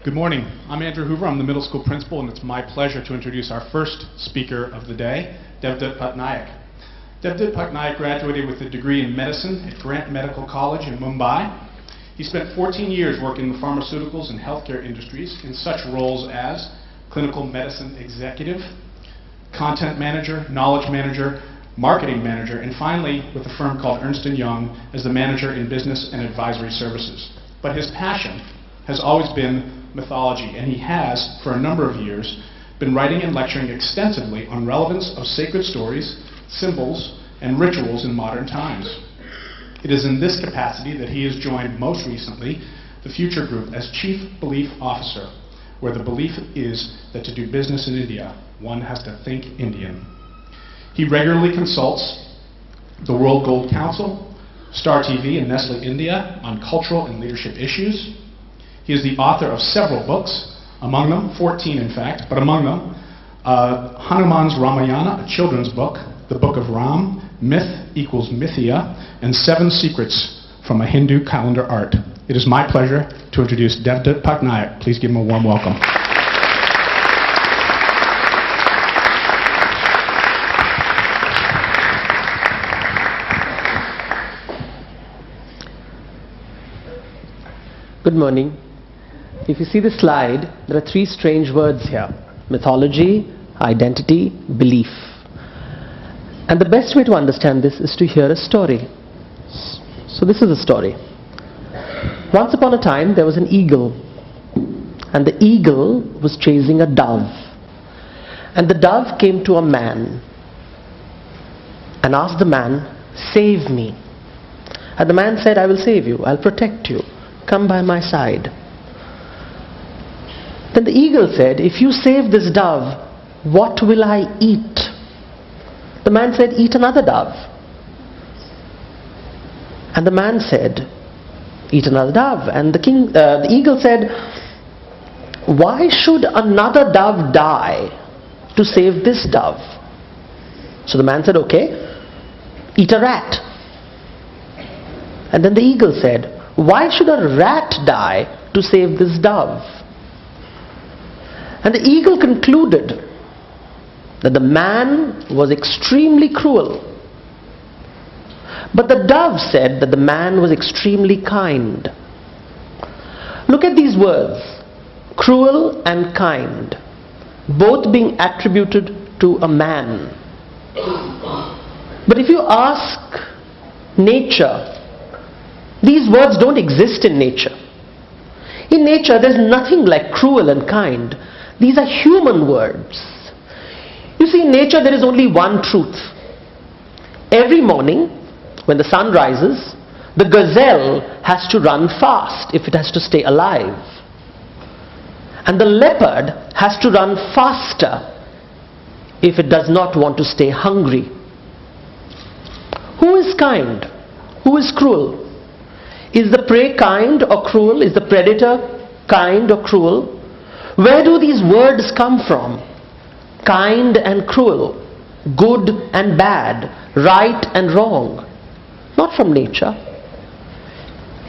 Good morning. I'm Andrew Hoover. I'm the middle school principal, and it's my pleasure to introduce our first speaker of the day, Devdutt Pattanaik. Devdutt Pattanaik graduated with a degree in medicine at Grant Medical College in Mumbai. He spent 14 years working in the pharmaceuticals and healthcare industries in such roles as clinical medicine executive, content manager, knowledge manager, marketing manager, and finally with a firm called Ernst & Young as the manager in business and advisory services. But his passion has always been mythology, and he has, for a number of years, been writing and lecturing extensively on relevance of sacred stories, symbols, and rituals in modern times. It is in this capacity that he has joined most recently the Future Group as Chief Belief Officer, where the belief is that to do business in India, one has to think Indian. He regularly consults the World Gold Council, Star TV, and Nestle India on cultural and leadership issues. He is the author of several books, among them, 14 in fact, but among them, Hanuman's Ramayana, a children's book, the Book of Ram, Myth equals Mythia, and 7 Secrets from a Hindu Calendar Art. It is my pleasure to introduce Devdutt Pattanaik. Please give him a warm welcome. Good morning. If you see the slide, there are 3 strange words here: mythology, identity, belief. And the best way to understand this is to hear a story. So this is a story. Once upon a time there was an eagle, and the eagle was chasing a dove. And the dove came to a man and asked the man, "Save me." And the man said, "I will save you, I'll protect you. Come by my side." Then the eagle said, "If you save this dove, what will I eat?" The man said, "Eat another dove." And the man said, "Eat another dove." And the eagle said, "Why should another dove die to save this dove?" So the man said, "Okay, eat a rat." And then the eagle said, "Why should a rat die to save this dove?" And the eagle concluded that the man was extremely cruel. But the dove said that the man was extremely kind. Look at these words, cruel and kind, both being attributed to a man. But if you ask nature, these words don't exist in nature. In nature, there's nothing like cruel and kind. These are human words. You see, in nature, there is only one truth. Every morning, when the sun rises, the gazelle has to run fast if it has to stay alive. And the leopard has to run faster if it does not want to stay hungry. Who is kind? Who is cruel? Is the prey kind or cruel? Is the predator kind or cruel? Where do these words come from? Kind and cruel, good and bad, right and wrong. Not from nature.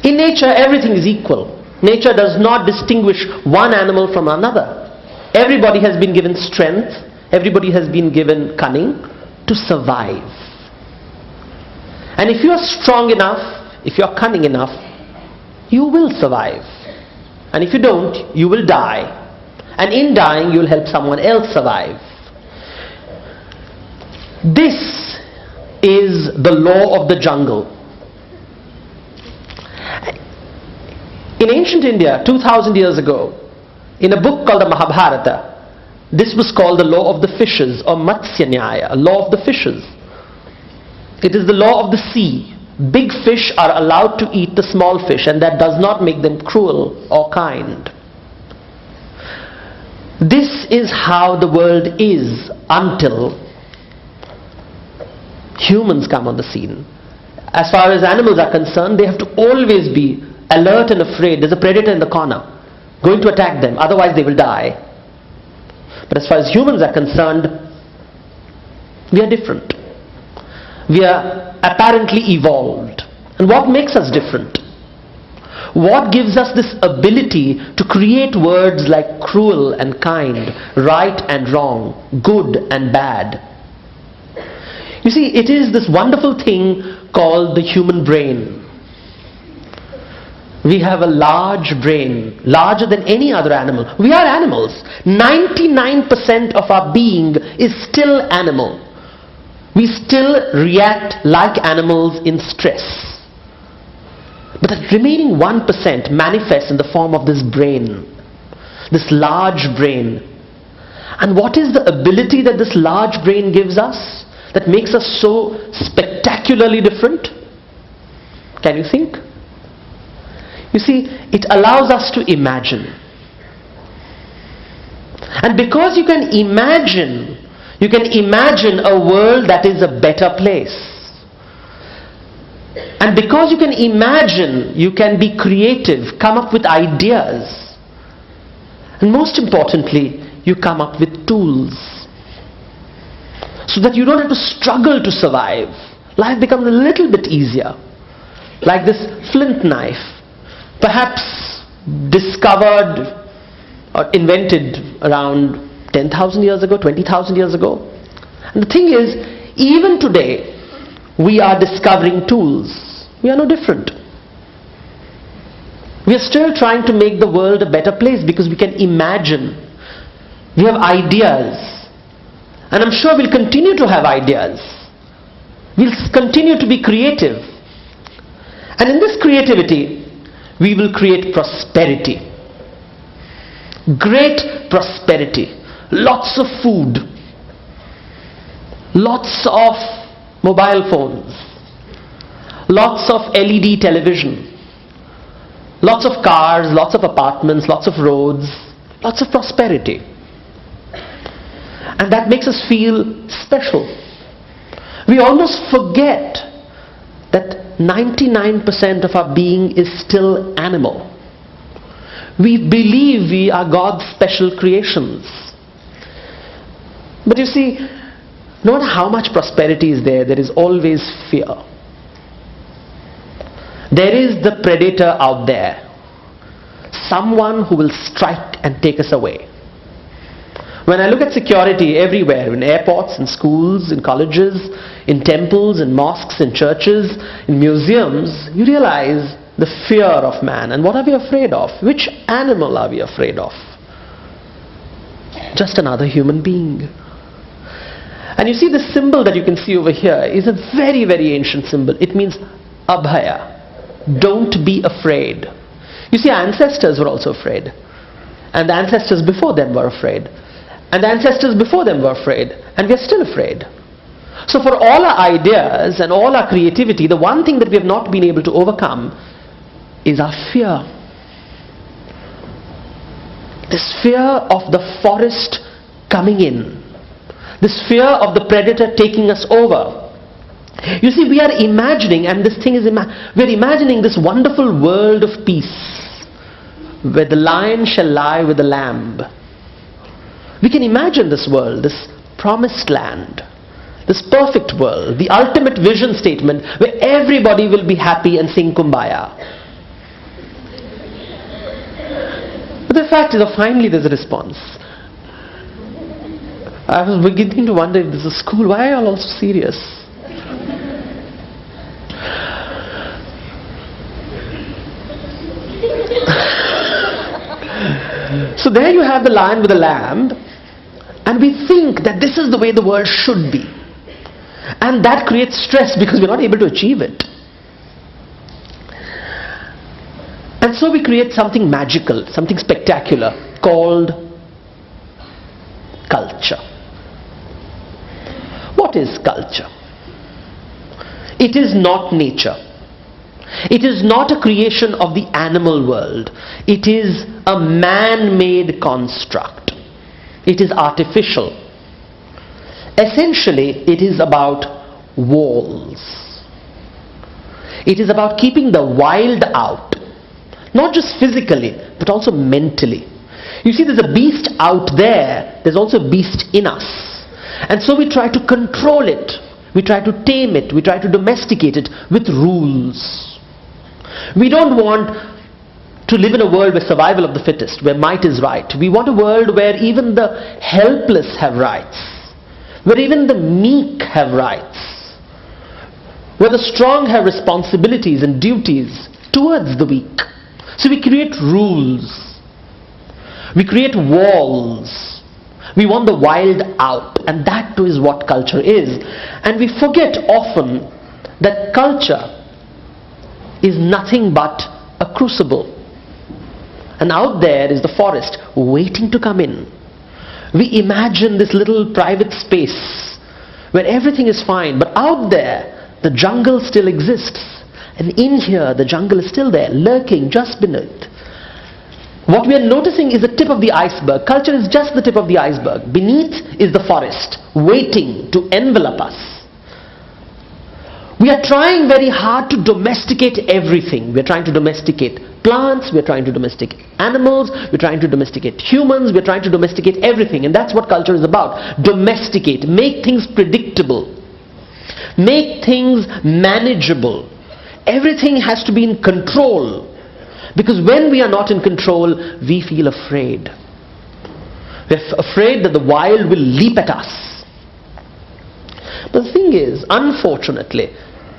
In nature, everything is equal. Nature does not distinguish one animal from another. Everybody has been given strength, everybody has been given cunning to survive. And if you are strong enough, if you are cunning enough, you will survive. And if you don't, you will die. And in dying, you will help someone else survive. This is the law of the jungle. In ancient India, 2000 years ago, in a book called the Mahabharata, this was called the law of the fishes, or Matsya Nyaya, a law of the fishes. It is the law of the sea. Big fish are allowed to eat the small fish, and that does not make them cruel or kind. This is how the world is until humans come on the scene. As far as animals are concerned, they have to always be alert and afraid. There's a predator in the corner going to attack them, otherwise they will die. But as far as humans are concerned, we are different. We are apparently evolved. And what makes us different? What gives us this ability to create words like cruel and kind, right and wrong, good and bad? You see, it is this wonderful thing called the human brain. We have a large brain, larger than any other animal. We are animals. 99% of our being is still animal. We still react like animals in stress. But the remaining 1% manifests in the form of this brain, this large brain. And what is the ability that this large brain gives us that makes us so spectacularly different? Can you think? You see, it allows us to imagine. And because you can imagine a world that is a better place. And because you can imagine, you can be creative, come up with ideas. And most importantly, you come up with tools. So that you don't have to struggle to survive. Life becomes a little bit easier. Like this flint knife, perhaps discovered or invented around 10,000 years ago, 20,000 years ago. And the thing is, even today, we are discovering tools. We are no different. We are still trying to make the world a better place because we can imagine. We have ideas. And I'm sure we'll continue to have ideas. We'll continue to be creative. And in this creativity, we will create prosperity. Great prosperity. Lots of food. Lots of mobile phones. Lots of LED television. Lots of cars, lots of apartments, lots of roads. Lots of prosperity. And that makes us feel special. We almost forget that 99% of our being is still animal. We believe we are God's special creations. But you see, no matter how much prosperity is there is always fear. There is the predator out there. Someone who will strike and take us away. When I look at security everywhere, in airports, in schools, in colleges, in temples, in mosques, in churches, in museums, you realize the fear of man. And what are we afraid of? Which animal are we afraid of? Just another human being. And you see the symbol that you can see over here is a very, very ancient symbol. It means abhaya. Don't be afraid. You see, our ancestors were also afraid. And the ancestors before them were afraid. And the ancestors before them were afraid. And we are still afraid. So for all our ideas and all our creativity, the one thing that we have not been able to overcome is our fear. This fear of the forest coming in. This fear of the predator taking us over. You see, we are imagining, and this thing is, we are imagining this wonderful world of peace, where the lion shall lie with the lamb. We can imagine this world, this promised land, this perfect world, the ultimate vision statement, where everybody will be happy and sing Kumbaya. But the fact is, finally there's a response. I was beginning to wonder if this is a school. Why are you all so serious? So there you have the lion with the lamb, and we think that this is the way the world should be. And that creates stress because we're not able to achieve it. And so we create something magical, something spectacular called culture. What is culture? It is not nature. It is not a creation of the animal world. It is a man-made construct. It is artificial. Essentially, it is about walls. It is about keeping the wild out. Not just physically, but also mentally. You see, there's a beast out there. There's also a beast in us. And so we try to control it. We try to tame it. We try to domesticate it with rules. We don't want to live in a world where survival of the fittest, where might is right. We want a world where even the helpless have rights, where even the meek have rights, where the strong have responsibilities and duties towards the weak. So we create rules, we create walls, we want the wild out, and that too is what culture is. And we forget often that culture is nothing but a crucible. And out there is the forest waiting to come in. We imagine this little private space where everything is fine, but out there the jungle still exists. And in here the jungle is still there, lurking just beneath. What we are noticing is the tip of the iceberg. Culture is just the tip of the iceberg. Beneath is the forest, waiting to envelop us. We are trying very hard to domesticate everything. We are trying to domesticate plants, we are trying to domesticate animals, we are trying to domesticate humans, we are trying to domesticate everything. And that's what culture is about. Domesticate, make things predictable, make things manageable. Everything has to be in control. Because when we are not in control, we feel afraid. We're afraid that the wild will leap at us. But the thing is, unfortunately,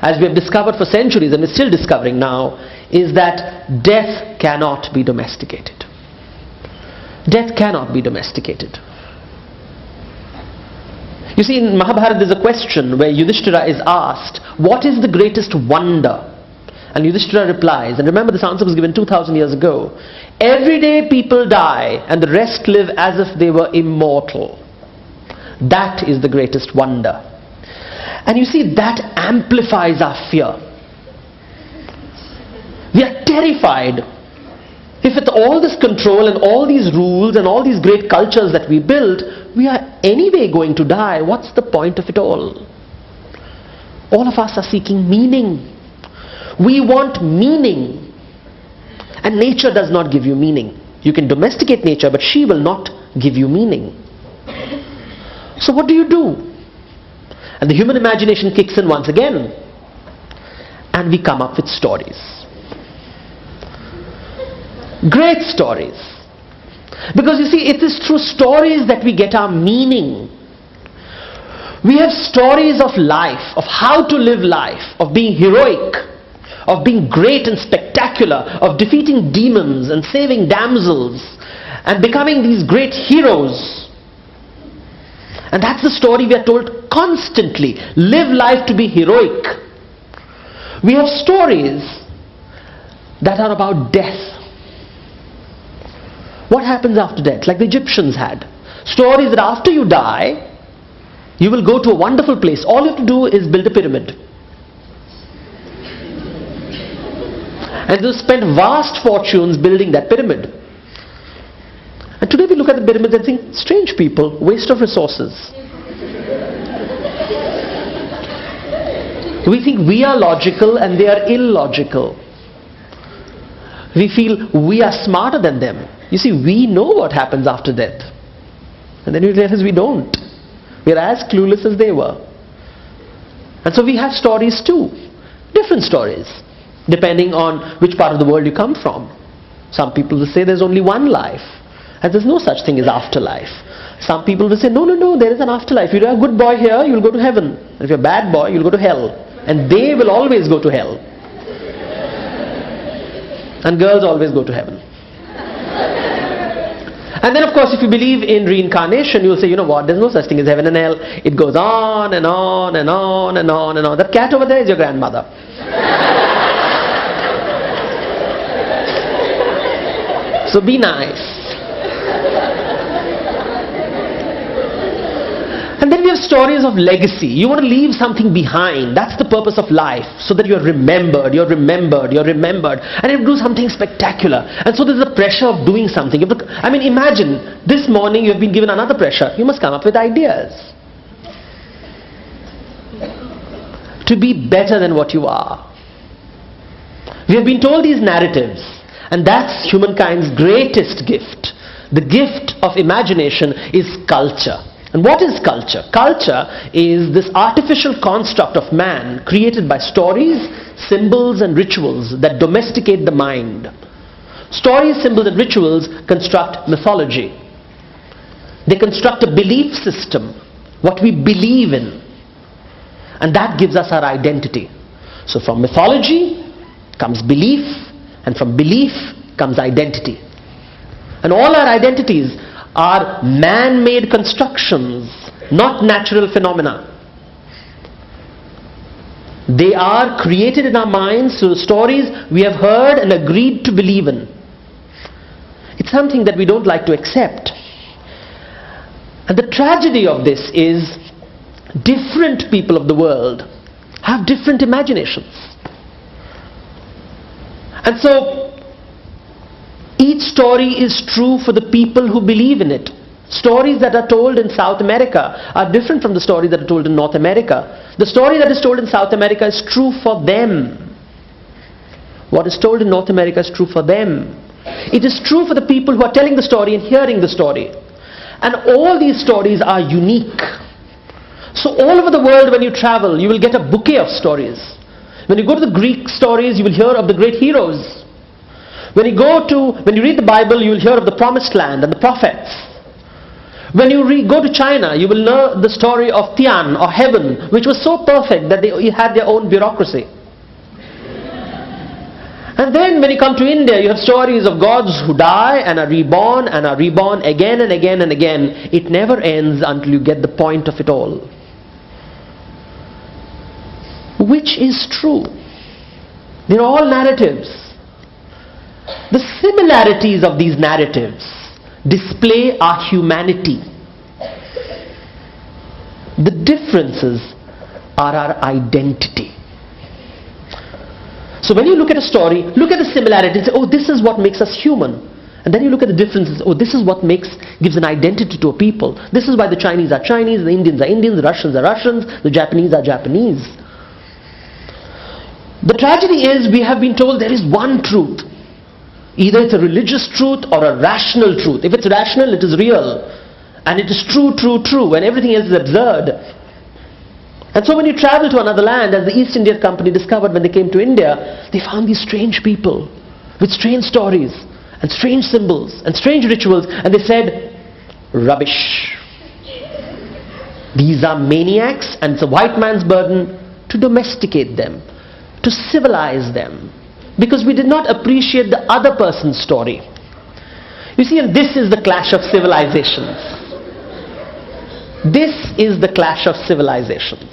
as we have discovered for centuries and we're still discovering now, is that death cannot be domesticated. Death cannot be domesticated. You see, in Mahabharata there's a question where Yudhishthira is asked, what is the greatest wonder? And Yudhishthira replies, and remember this answer was given 2000 years ago, every day people die and the rest live as if they were immortal. That is the greatest wonder. And you see, that amplifies our fear. We are terrified. If with all this control and all these rules and all these great cultures that we built, we are anyway going to die, what's the point of it all? All of us are seeking meaning. We want meaning. And nature does not give you meaning. You can domesticate nature, but she will not give you meaning. So what do? And the human imagination kicks in once again. And we come up with stories. Great stories. Because you see, it is through stories that we get our meaning. We have stories of life, of how to live life, of being heroic, of being great and spectacular, of defeating demons and saving damsels and becoming these great heroes. And that's the story we are told constantly. Live life to be heroic. We have stories that are about death. What happens after death? Like the Egyptians had. Stories that after you die, you will go to a wonderful place. All you have to do is build a pyramid. And they'll spend vast fortunes building that pyramid. And today we look at the pyramids and think, strange people, waste of resources. We think we are logical and they are illogical. We feel we are smarter than them. You see, we know what happens after death. And then we realize we don't. We are as clueless as they were. And so we have stories too. Different stories, depending on which part of the world you come from. Some people will say there's only one life. And there's no such thing as afterlife. Some people will say, no, there is an afterlife. If you're a good boy here, you'll go to heaven. And if you're a bad boy, you'll go to hell. And they will always go to hell. And girls always go to heaven. And then of course, if you believe in reincarnation, you'll say, you know what, there's no such thing as heaven and hell. It goes on and on and on and on and on. That cat over there is your grandmother. So be nice. And then we have stories of legacy. You want to leave something behind. That's the purpose of life. So that you're remembered. And you do something spectacular. And so there's a pressure of doing something. I mean, imagine, this morning you have been given another pressure. You must come up with ideas. To be better than what you are. We have been told these narratives. And that's humankind's greatest gift. The gift of imagination is culture. And what is culture? Culture is this artificial construct of man created by stories, symbols and rituals that domesticate the mind. Stories, symbols, and rituals construct mythology. They construct a belief system, what we believe in. And that gives us our identity. So from mythology comes belief, and from belief comes identity. And all our identities are man-made constructions, not natural phenomena. They are created in our minds through stories we have heard and agreed to believe in. It's something that we don't like to accept. And the tragedy of this is different people of the world have different imaginations. And so each story is true for the people who believe in it. Stories that are told in South America are different from the stories that are told in North America. The story that is told in South America is true for them. What is told in North America is true for them. It is true for the people who are telling the story and hearing the story. And all these stories are unique. So all over the world when you travel, you will get a bouquet of stories. When you go to the Greek stories, you will hear of the great heroes. When you read the Bible, you will hear of the promised land and the prophets. When you go to China, you will know the story of Tian or heaven, which was so perfect that they had their own bureaucracy. And then when you come to India, you have stories of gods who die and are reborn again and again and again. It never ends until you get the point of it all. Which is true? They're all narratives. The similarities of these narratives display our humanity. The differences are our identity. So when you look at a story, look at the similarities and say, oh, this is what makes us human. And then you look at the differences, oh, this is what gives an identity to a people. This is why the Chinese are Chinese, the Indians are Indians, the Russians are Russians, the Japanese are Japanese. The tragedy is we have been told there is one truth. Either it's a religious truth or a rational truth. If it's rational, it is real. And it is true, true, true. And everything else is absurd. And so when you travel to another land, as the East India Company discovered when they came to India, they found these strange people with strange stories and strange symbols and strange rituals. And they said, rubbish. These are maniacs, and it's a white man's burden to domesticate them, to civilize them. Because we did not appreciate the other person's story. You see, and this is the clash of civilizations. This is the clash of civilizations.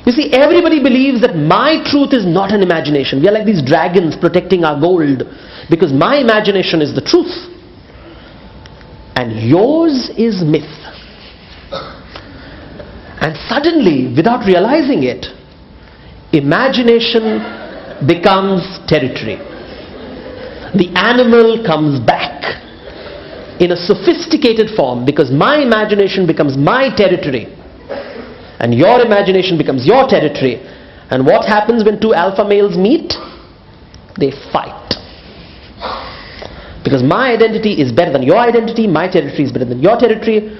You see, everybody believes that my truth is not an imagination. We are like these dragons protecting our gold, because my imagination is the truth and yours is myth. And suddenly, without realizing it, imagination becomes territory. The animal comes back in a sophisticated form, because my imagination becomes my territory and your imagination becomes your territory. And what happens when two alpha males meet? They fight. Because my identity is better than your identity, my territory is better than your territory,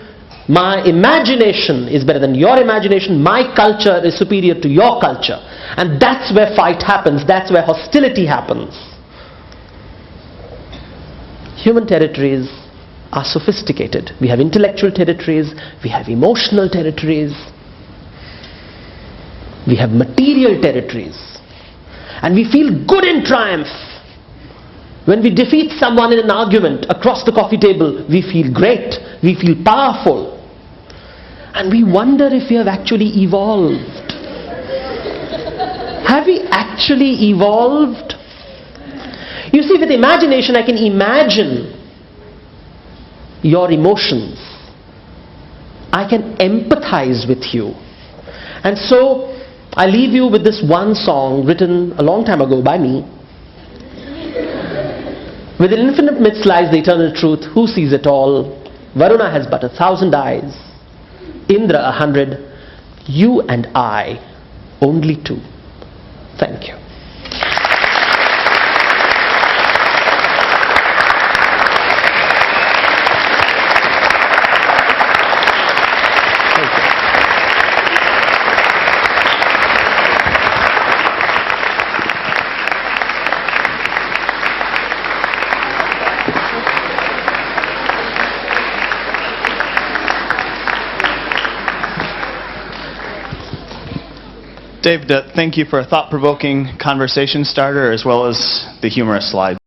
my imagination is better than your imagination, my culture is superior to your culture. And that's where fight happens, that's where hostility happens. Human territories are sophisticated. We have intellectual territories, we have emotional territories, we have material territories. And we feel good in triumph. When we defeat someone in an argument across the coffee table, we feel great, we feel powerful. And we wonder if we have actually evolved. Have we actually evolved? You see, with imagination, I can imagine your emotions. I can empathize with you. And so, I leave you with this one song written a long time ago by me. Within infinite myths lies the eternal truth. Who sees it all? Varuna has but 1,000 eyes. Indra 100. You and I, only 2. Thank you. Devdutt, thank you for a thought-provoking conversation starter as well as the humorous slide.